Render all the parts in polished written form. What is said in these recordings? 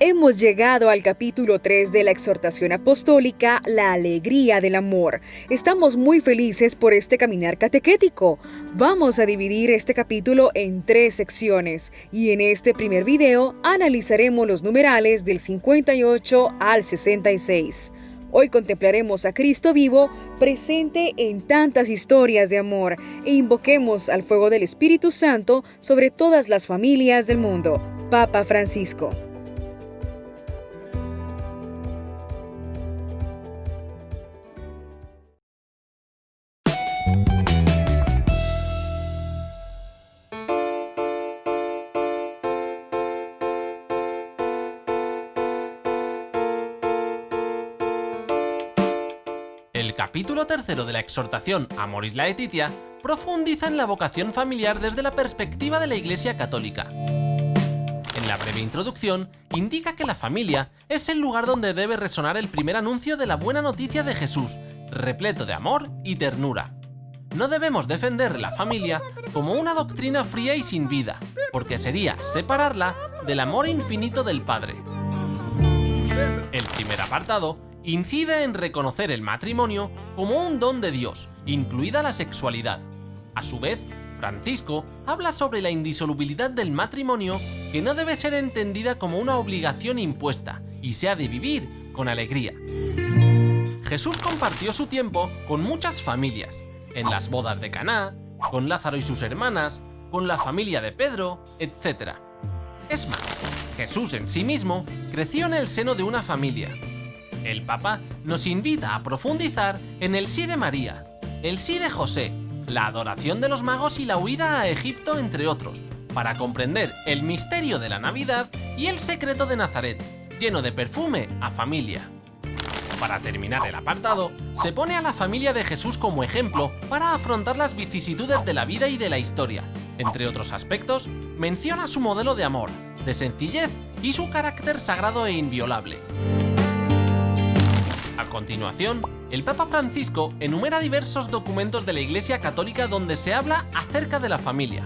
Hemos llegado al capítulo 3 de la exhortación apostólica, la alegría del amor. Estamos muy felices por este caminar catequético. Vamos a dividir este capítulo en 3 secciones y en este primer video analizaremos los numerales del 58 al 66. Hoy contemplaremos a Cristo vivo, presente en tantas historias de amor, e invoquemos al fuego del Espíritu Santo sobre todas las familias del mundo. Papa Francisco. El capítulo tercero de la exhortación Amoris Laetitia profundiza en la vocación familiar desde la perspectiva de la Iglesia Católica. En la breve introducción, indica que la familia es el lugar donde debe resonar el primer anuncio de la buena noticia de Jesús, repleto de amor y ternura. No debemos defender la familia como una doctrina fría y sin vida, porque sería separarla del amor infinito del Padre. El primer apartado incide en reconocer el matrimonio como un don de Dios, incluida la sexualidad. A su vez, Francisco habla sobre la indisolubilidad del matrimonio, que no debe ser entendida como una obligación impuesta y se ha de vivir con alegría. Jesús compartió su tiempo con muchas familias, en las bodas de Caná, con Lázaro y sus hermanas, con la familia de Pedro, etc. Es más, Jesús en sí mismo creció en el seno de una familia. El Papa nos invita a profundizar en el sí de María, el sí de José, la adoración de los magos y la huida a Egipto, entre otros, para comprender el misterio de la Navidad y el secreto de Nazaret, lleno de perfume a familia. Para terminar el apartado, se pone a la familia de Jesús como ejemplo para afrontar las vicisitudes de la vida y de la historia. Entre otros aspectos, menciona su modelo de amor, de sencillez y su carácter sagrado e inviolable. A continuación, el Papa Francisco enumera diversos documentos de la Iglesia Católica donde se habla acerca de la familia.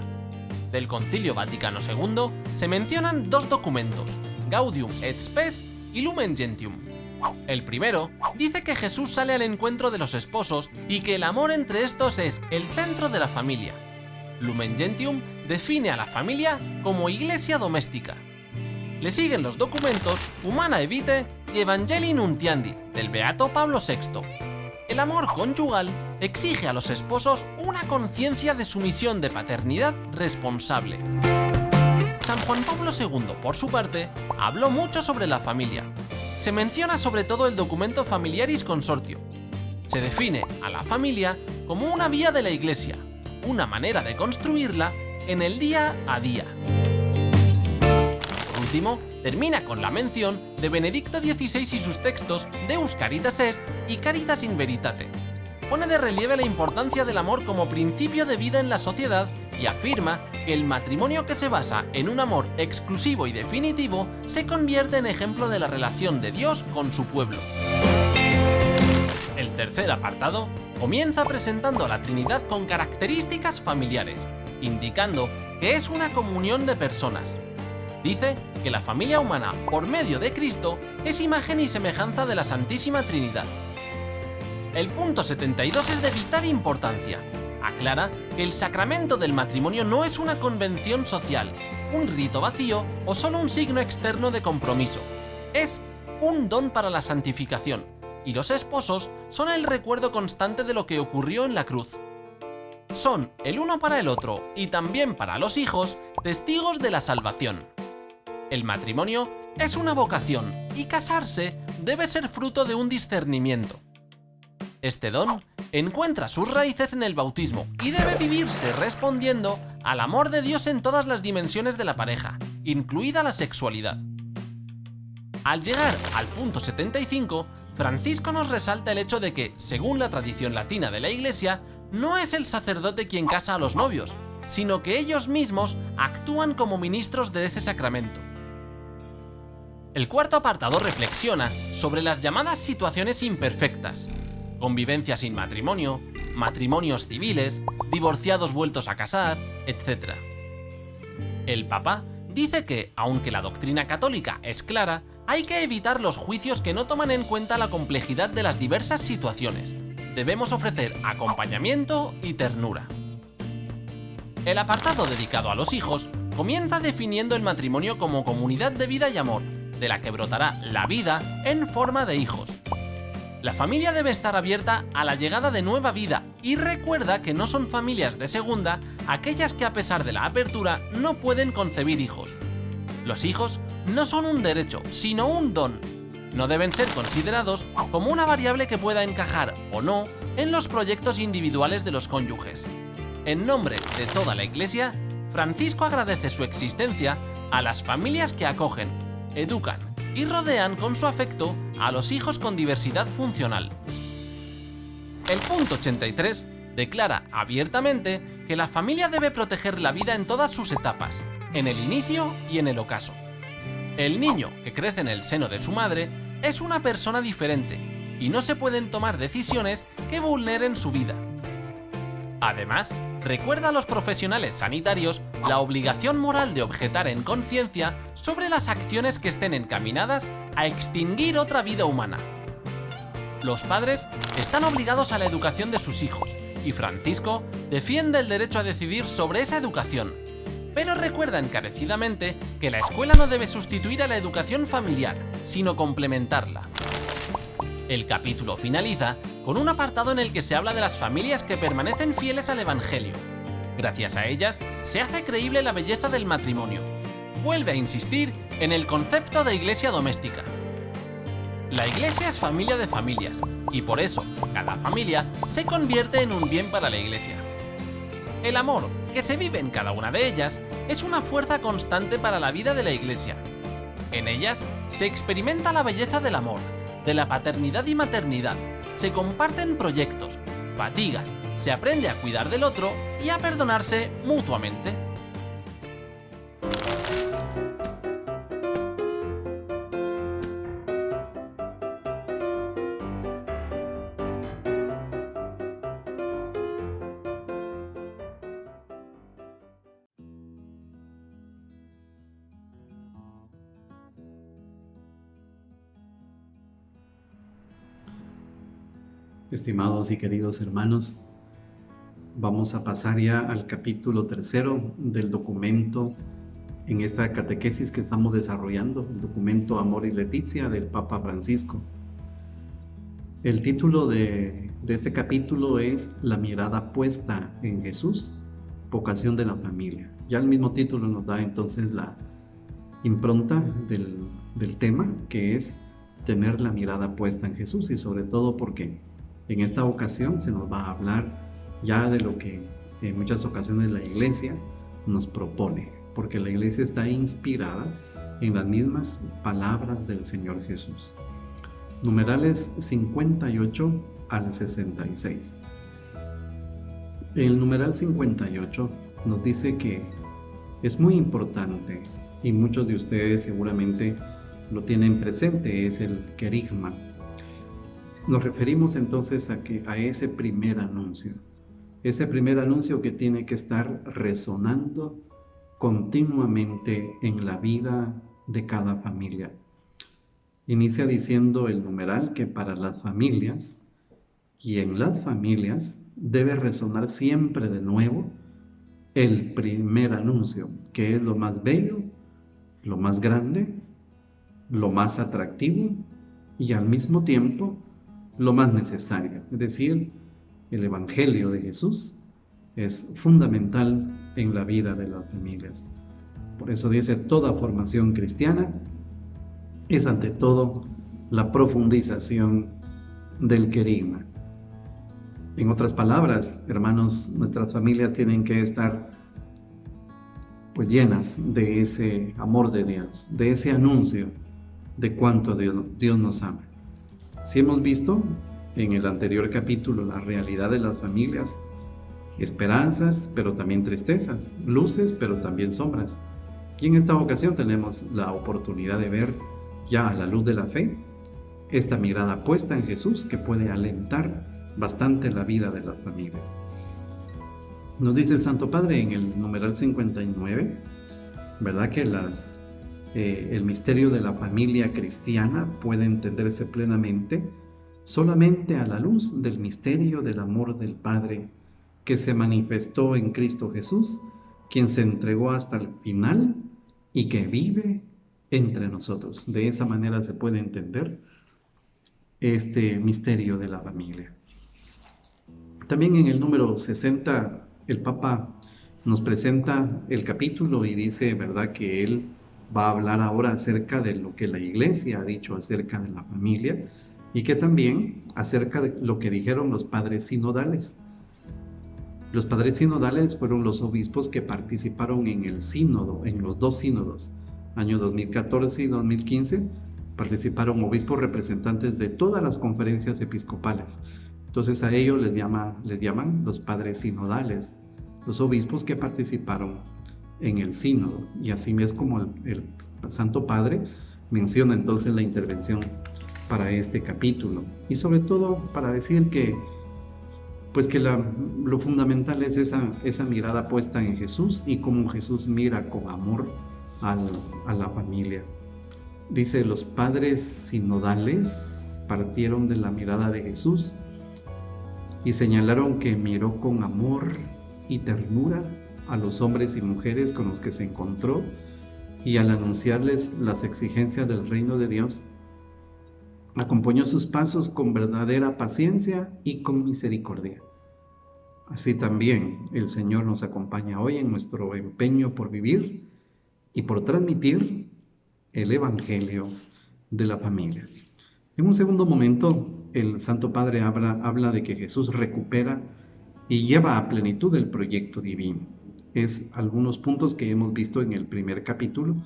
Del Concilio Vaticano II se mencionan 2 documentos, Gaudium et Spes y Lumen Gentium. El primero dice que Jesús sale al encuentro de los esposos y que el amor entre estos es el centro de la familia. Lumen Gentium define a la familia como iglesia doméstica. Le siguen los documentos Humanae Vitae y Evangelii Nuntiandi, del Beato Pablo VI. El amor conyugal exige a los esposos una conciencia de su misión de paternidad responsable. San Juan Pablo II, por su parte, habló mucho sobre la familia. Se menciona sobre todo el documento Familiaris Consortio. Se define a la familia como una vía de la Iglesia, una manera de construirla en el día a día. Por último, termina con la mención de Benedicto XVI y sus textos Deus Caritas Est y Caritas in Veritate. Pone de relieve la importancia del amor como principio de vida en la sociedad y afirma que el matrimonio que se basa en un amor exclusivo y definitivo se convierte en ejemplo de la relación de Dios con su pueblo. El tercer apartado comienza presentando a la Trinidad con características familiares, indicando que es una comunión de personas. Dice que la familia humana, por medio de Cristo, es imagen y semejanza de la Santísima Trinidad. El punto 72 es de vital importancia. Aclara que el sacramento del matrimonio no es una convención social, un rito vacío o solo un signo externo de compromiso. Es un don para la santificación, y los esposos son el recuerdo constante de lo que ocurrió en la cruz. Son el uno para el otro, y también para los hijos, testigos de la salvación. El matrimonio es una vocación, y casarse debe ser fruto de un discernimiento. Este don encuentra sus raíces en el bautismo y debe vivirse respondiendo al amor de Dios en todas las dimensiones de la pareja, incluida la sexualidad. Al llegar al punto 75, Francisco nos resalta el hecho de que, según la tradición latina de la Iglesia, no es el sacerdote quien casa a los novios, sino que ellos mismos actúan como ministros de ese sacramento. El cuarto apartado reflexiona sobre las llamadas situaciones imperfectas: convivencia sin matrimonio, matrimonios civiles, divorciados vueltos a casar, etc. El Papa Dice que, aunque la doctrina católica es clara, hay que evitar los juicios que no toman en cuenta la complejidad de las diversas situaciones. Debemos ofrecer acompañamiento y ternura. El apartado dedicado a los hijos comienza definiendo el matrimonio como comunidad de vida y amor, de la que brotará la vida en forma de hijos. La familia debe estar abierta a la llegada de nueva vida y recuerda que no son familias de segunda aquellas que a pesar de la apertura no pueden concebir hijos. Los hijos no son un derecho, sino un don. No deben ser considerados como una variable que pueda encajar o no en los proyectos individuales de los cónyuges. En nombre de toda la Iglesia, Francisco agradece su existencia a las familias que acogen, educan y rodean con su afecto a los hijos con diversidad funcional. El punto 83 declara abiertamente que la familia debe proteger la vida en todas sus etapas, en el inicio y en el ocaso. El niño que crece en el seno de su madre es una persona diferente y no se pueden tomar decisiones que vulneren su vida. Además, recuerda a los profesionales sanitarios la obligación moral de objetar en conciencia sobre las acciones que estén encaminadas a extinguir otra vida humana. Los padres están obligados a la educación de sus hijos y Francisco defiende el derecho a decidir sobre esa educación, pero recuerda encarecidamente que la escuela no debe sustituir a la educación familiar, sino complementarla. El capítulo finaliza con un apartado en el que se habla de las familias que permanecen fieles al Evangelio. Gracias a ellas, se hace creíble la belleza del matrimonio. Vuelve a insistir en el concepto de iglesia doméstica. La iglesia es familia de familias, y por eso, cada familia se convierte en un bien para la iglesia. El amor que se vive en cada una de ellas es una fuerza constante para la vida de la iglesia. En ellas se experimenta la belleza del amor, de la paternidad y maternidad, se comparten proyectos, fatigas, se aprende a cuidar del otro y a perdonarse mutuamente. Estimados y queridos hermanos, vamos a pasar ya al capítulo 3 del documento en esta catequesis que estamos desarrollando, el documento Amoris Laetitia del Papa Francisco. El título de este capítulo es La mirada puesta en Jesús, vocación de la familia. Ya el mismo título nos da entonces la impronta del tema, que es tener la mirada puesta en Jesús, y sobre todo porque en esta ocasión se nos va a hablar ya de lo que en muchas ocasiones la Iglesia nos propone, porque la Iglesia está inspirada en las mismas palabras del Señor Jesús. Numerales 58 al 66. El numeral 58 nos dice que es muy importante, y muchos de ustedes seguramente lo tienen presente, es el querigma. Nos referimos entonces a ese primer anuncio que tiene que estar resonando continuamente en la vida de cada familia. Inicia diciendo el numeral que para las familias y en las familias debe resonar siempre de nuevo el primer anuncio, que es lo más bello, lo más grande, lo más atractivo y al mismo tiempo lo más necesario. Es decir, el Evangelio de Jesús es fundamental en la vida de las familias. Por eso dice, toda formación cristiana es ante todo la profundización del querigma. En otras palabras, hermanos, nuestras familias tienen que estar llenas de ese amor de Dios, de ese anuncio de cuánto Dios nos ama. Si hemos visto en el anterior capítulo la realidad de las familias, esperanzas, pero también tristezas, luces, pero también sombras. Y en esta ocasión tenemos la oportunidad de ver ya a la luz de la fe esta mirada puesta en Jesús que puede alentar bastante la vida de las familias. Nos dice el Santo Padre en el numeral 59 ¿verdad? Que el misterio de la familia cristiana puede entenderse plenamente solamente a la luz del misterio del amor del Padre que se manifestó en Cristo Jesús, quien se entregó hasta el final y que vive entre nosotros. De esa manera se puede entender este misterio de la familia. También en el número 60, el Papa nos presenta el capítulo y dice, ¿verdad?, que él va a hablar ahora acerca de lo que la Iglesia ha dicho acerca de la familia y que también acerca de lo que dijeron los padres sinodales. Los padres sinodales fueron los obispos que participaron en el sínodo, en los dos sínodos, año 2014 y 2015, participaron obispos representantes de todas las conferencias episcopales. Entonces a ellos les llaman los padres sinodales, los obispos que participaron en el sínodo. Y así es como el Santo Padre menciona entonces la intervención para este capítulo. Y sobre todo para decir que lo fundamental es esa mirada puesta en Jesús y cómo Jesús mira con amor a la familia. Dice, los padres sinodales partieron de la mirada de Jesús y señalaron que miró con amor y ternura a los hombres y mujeres con los que se encontró y al anunciarles las exigencias del reino de Dios, acompañó sus pasos con verdadera paciencia y con misericordia. Así también el Señor nos acompaña hoy en nuestro empeño por vivir y por transmitir el Evangelio de la familia. En un segundo momento, el Santo Padre habla de que Jesús recupera y lleva a plenitud el proyecto divino. Es algunos puntos que hemos visto en el primer capítulo,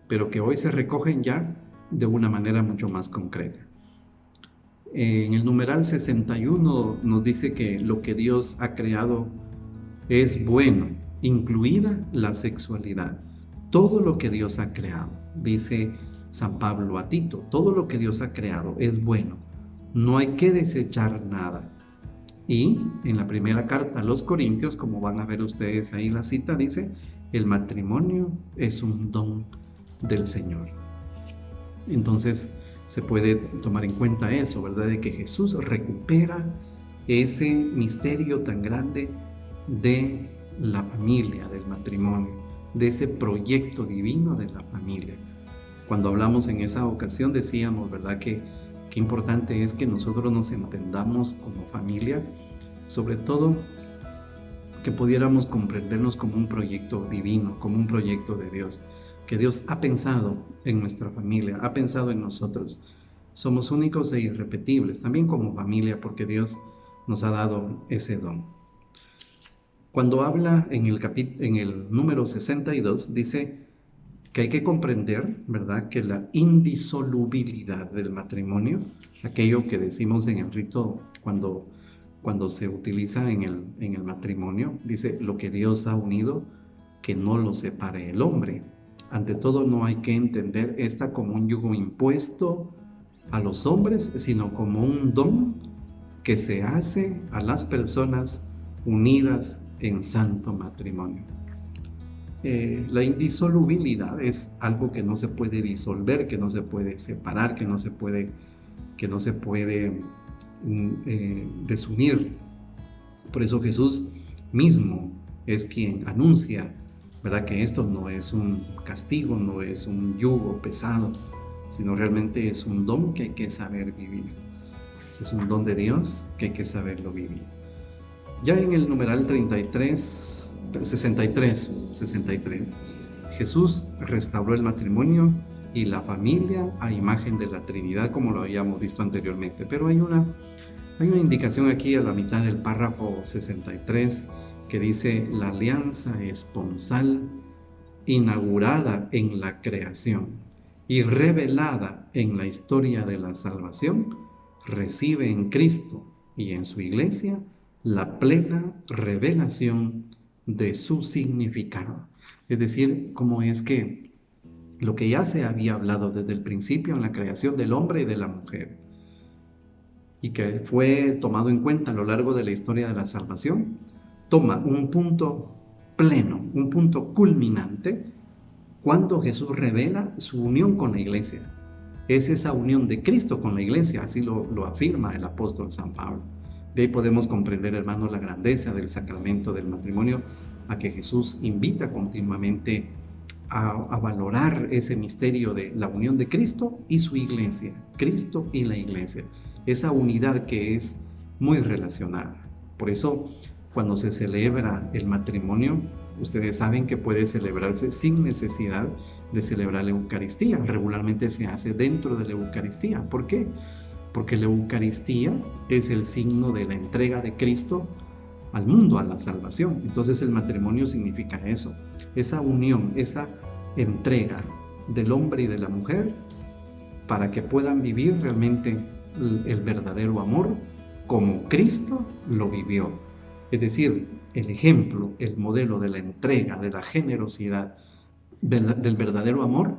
pero que hoy se recogen ya de una manera mucho más concreta. En el numeral 61 nos dice que lo que Dios ha creado es bueno, incluida la sexualidad. Todo lo que Dios ha creado, dice San Pablo a Tito, todo lo que Dios ha creado es bueno. No hay que desechar nada. Y en la primera carta a los Corintios, como van a ver ustedes ahí la cita, dice, el matrimonio es un don del Señor. Entonces se puede tomar en cuenta eso, ¿verdad? De que Jesús recupera ese misterio tan grande de la familia, del matrimonio, de ese proyecto divino de la familia. Cuando hablamos en esa ocasión decíamos, ¿verdad?, que qué importante es que nosotros nos entendamos como familia, sobre todo que pudiéramos comprendernos como un proyecto divino, como un proyecto de Dios, que Dios ha pensado en nuestra familia, ha pensado en nosotros. Somos únicos e irrepetibles, también como familia, porque Dios nos ha dado ese don. Cuando habla en el número 62, dice que hay que comprender, ¿verdad?, que la indisolubilidad del matrimonio, aquello que decimos en el rito cuando se utiliza en el matrimonio, dice, lo que Dios ha unido, que no lo separe el hombre. Ante todo, no hay que entender esta como un yugo impuesto a los hombres, sino como un don que se hace a las personas unidas en santo matrimonio. La indisolubilidad es algo que no se puede disolver, que no se puede separar, que no se puede desunir. Por eso Jesús mismo es quien anuncia, ¿verdad?, que esto no es un castigo, no es un yugo pesado, sino realmente es un don que hay que saber vivir. Es un don de Dios que hay que saberlo vivir. Ya en el numeral 63, Jesús restauró el matrimonio y la familia a imagen de la Trinidad, como lo habíamos visto anteriormente. Pero hay una indicación aquí a la mitad del párrafo 63 que dice, la alianza esponsal inaugurada en la creación y revelada en la historia de la salvación, recibe en Cristo y en su Iglesia la plena revelación de su significado. Es decir, cómo es que lo que ya se había hablado desde el principio en la creación del hombre y de la mujer, y que fue tomado en cuenta a lo largo de la historia de la salvación, toma un punto pleno, un punto culminante cuando Jesús revela su unión con la iglesia. Es esa unión de Cristo con la iglesia, así lo afirma el apóstol San Pablo. De ahí podemos comprender, hermanos, la grandeza del sacramento del matrimonio, a que Jesús invita continuamente a valorar ese misterio de la unión de Cristo y su iglesia, Cristo y la iglesia, esa unidad que es muy relacionada. Por eso, cuando se celebra el matrimonio, ustedes saben que puede celebrarse sin necesidad de celebrar la Eucaristía. Regularmente se hace dentro de la Eucaristía. ¿Por qué? Porque la Eucaristía es el signo de la entrega de Cristo al mundo, a la salvación. Entonces el matrimonio significa eso, esa unión, esa entrega del hombre y de la mujer para que puedan vivir realmente el verdadero amor como Cristo lo vivió. Es decir, el ejemplo, el modelo de la entrega, de la generosidad, del verdadero amor,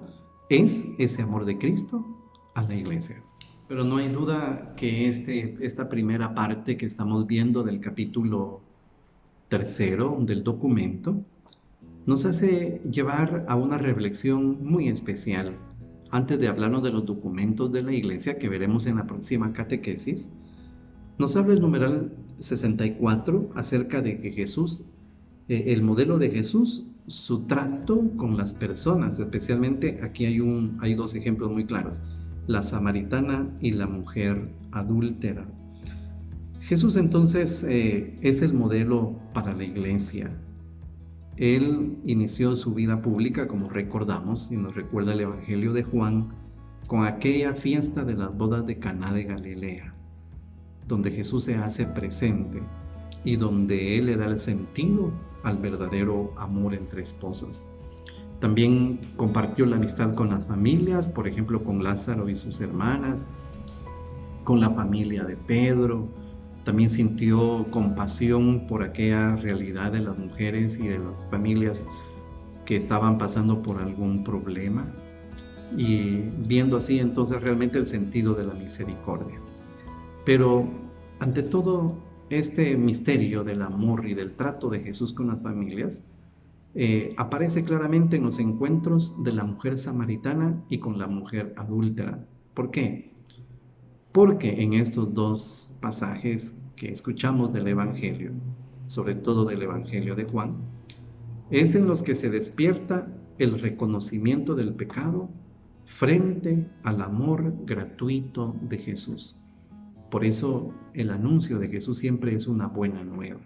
es ese amor de Cristo a la iglesia. Pero no hay duda que esta primera parte que estamos viendo del capítulo 3 del documento nos hace llevar a una reflexión muy especial. Antes de hablarnos de los documentos de la iglesia que veremos en la próxima catequesis, nos habla el numeral 64 acerca de que Jesús, el modelo de Jesús, su trato con las personas, especialmente aquí hay dos ejemplos muy claros, la samaritana y la mujer adúltera. Jesús entonces es el modelo para la iglesia. Él inició su vida pública, como recordamos, y nos recuerda el Evangelio de Juan, con aquella fiesta de las bodas de Caná de Galilea, donde Jesús se hace presente y donde Él le da el sentido al verdadero amor entre esposos. También compartió la amistad con las familias, por ejemplo, con Lázaro y sus hermanas, con la familia de Pedro. También sintió compasión por aquella realidad de las mujeres y de las familias que estaban pasando por algún problema, y viendo así entonces realmente el sentido de la misericordia. Pero ante todo este misterio del amor y del trato de Jesús con las familias, aparece claramente en los encuentros de la mujer samaritana y con la mujer adúltera. ¿Por qué? Porque en estos dos pasajes que escuchamos del Evangelio, sobre todo del Evangelio de Juan, es en los que se despierta el reconocimiento del pecado frente al amor gratuito de Jesús. Por eso el anuncio de Jesús siempre es una buena nueva.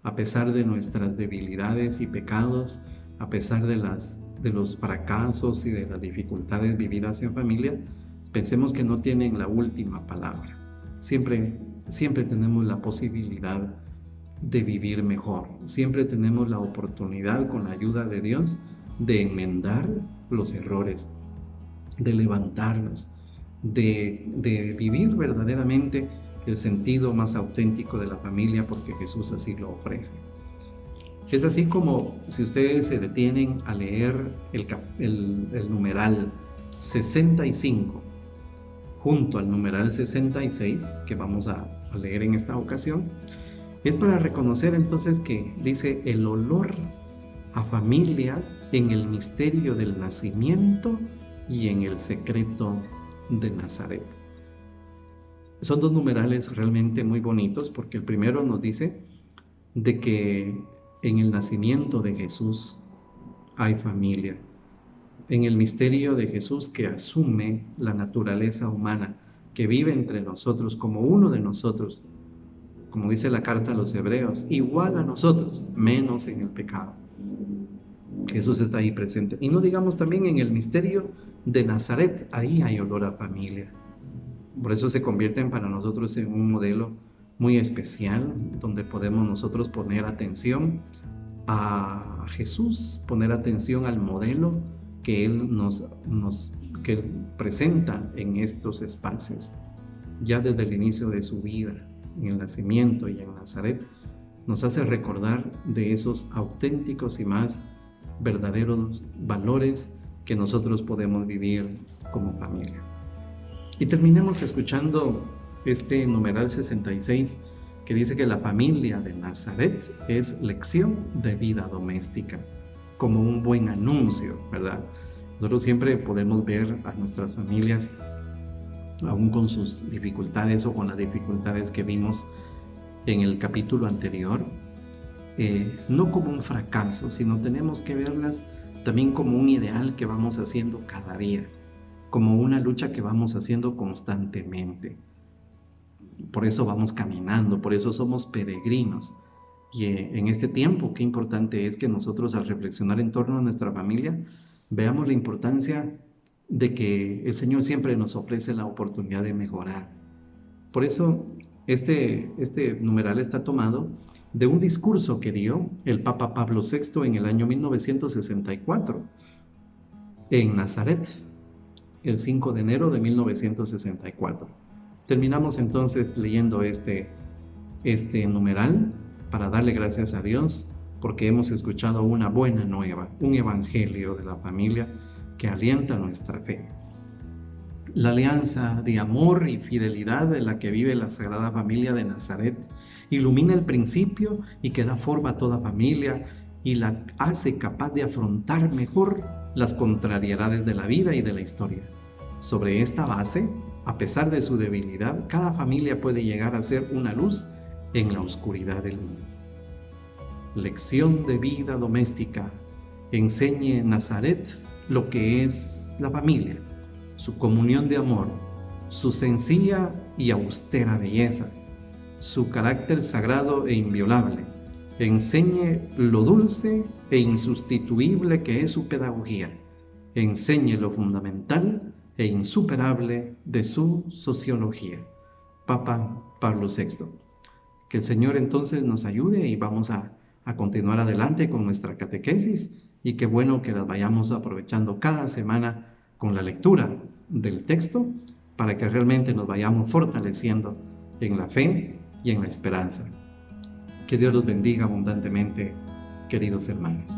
A pesar de nuestras debilidades y pecados, a pesar de los fracasos y de las dificultades vividas en familia, pensemos que no tienen la última palabra. Siempre tenemos la posibilidad de vivir mejor. Siempre tenemos la oportunidad, con la ayuda de Dios, de enmendar los errores, de levantarnos, de vivir verdaderamente el sentido más auténtico de la familia, porque Jesús así lo ofrece. Es así como, si ustedes se detienen a leer el numeral 65 junto al numeral 66 que vamos a leer en esta ocasión, es para reconocer entonces que dice el olor a familia en el misterio del nacimiento y en el secreto de Nazaret. Son dos numerales realmente muy bonitos, porque el primero nos dice de que en el nacimiento de Jesús hay familia, en el misterio de Jesús que asume la naturaleza humana, que vive entre nosotros como uno de nosotros, como dice la carta a los Hebreos, igual a nosotros, menos en el pecado. Jesús está ahí presente. Y no digamos también en el misterio de Nazaret, ahí hay olor a familia. Por eso se convierten para nosotros en un modelo muy especial, donde podemos nosotros poner atención a Jesús, poner atención al modelo que Él que Él presenta en estos espacios. Ya desde el inicio de su vida, en el nacimiento y en Nazaret, nos hace recordar de esos auténticos y más verdaderos valores que nosotros podemos vivir como familia. Y terminamos escuchando este numeral 66 que dice que la familia de Nazaret es lección de vida doméstica. como un buen anuncio, ¿verdad? Nosotros siempre podemos ver a nuestras familias, aún con sus dificultades o con las dificultades que vimos en el capítulo anterior, no como un fracaso, sino tenemos que verlas también como un ideal que vamos haciendo cada día, como una lucha que vamos haciendo constantemente. Por eso vamos caminando, por eso somos peregrinos. Y en este tiempo, qué importante es que nosotros, al reflexionar en torno a nuestra familia, veamos la importancia de que el Señor siempre nos ofrece la oportunidad de mejorar. Por eso este numeral está tomado de un discurso que dio el Papa Pablo VI en el año 1964 en Nazaret, el 5 de enero de 1964. Terminamos entonces leyendo este numeral para darle gracias a Dios porque hemos escuchado una buena nueva, un evangelio de la familia que alienta nuestra fe. La alianza de amor y fidelidad de la que vive la Sagrada Familia de Nazaret ilumina el principio y que da forma a toda familia y la hace capaz de afrontar mejor las contrariedades de la vida y de la historia. Sobre esta base, a pesar de su debilidad, cada familia puede llegar a ser una luz en la oscuridad del mundo. Lección de vida doméstica. Enseñe Nazaret lo que es la familia, su comunión de amor, su sencilla y austera belleza, su carácter sagrado e inviolable. Enseñe lo dulce e insustituible que es su pedagogía. Enseñe lo fundamental e insuperable de su sociología. Papa Pablo VI. Que el Señor entonces nos ayude y vamos a continuar adelante con nuestra catequesis, y qué bueno que las vayamos aprovechando cada semana con la lectura del texto para que realmente nos vayamos fortaleciendo en la fe y en la esperanza. Que Dios los bendiga abundantemente, queridos hermanos.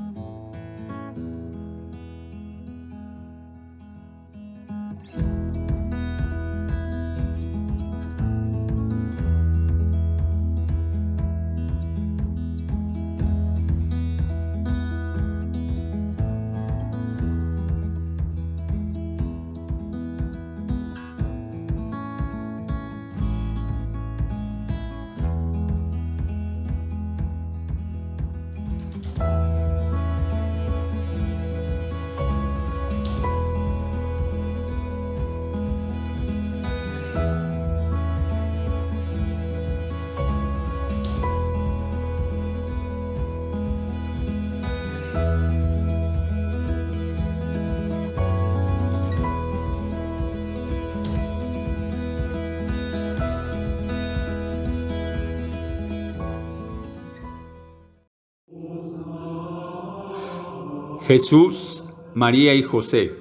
Jesús, María y José,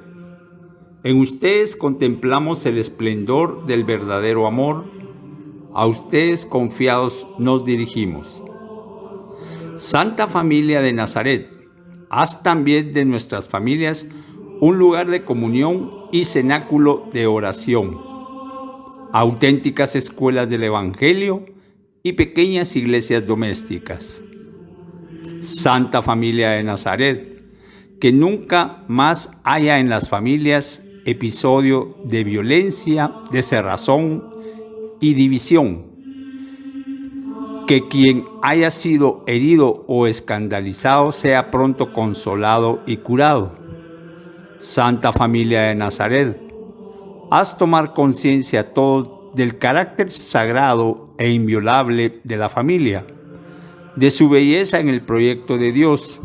en ustedes contemplamos el esplendor del verdadero amor, a ustedes confiados nos dirigimos. Santa Familia de Nazaret, haz también de nuestras familias un lugar de comunión y cenáculo de oración, auténticas escuelas del Evangelio y pequeñas iglesias domésticas. Santa Familia de Nazaret, que nunca más haya en las familias episodio de violencia, de cerrazón y división. Que quien haya sido herido o escandalizado sea pronto consolado y curado. Santa Familia de Nazaret, haz tomar conciencia a todos del carácter sagrado e inviolable de la familia, de su belleza en el proyecto de Dios.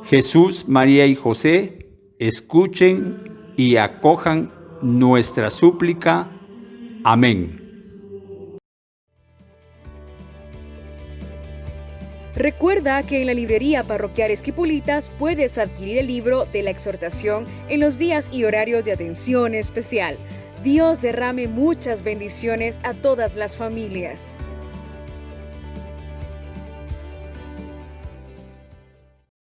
Jesús, María y José, escuchen y acojan nuestra súplica. Amén. Recuerda que en la librería parroquial Esquipulitas puedes adquirir el libro de la exhortación en los días y horarios de atención especial. Dios derrame muchas bendiciones a todas las familias.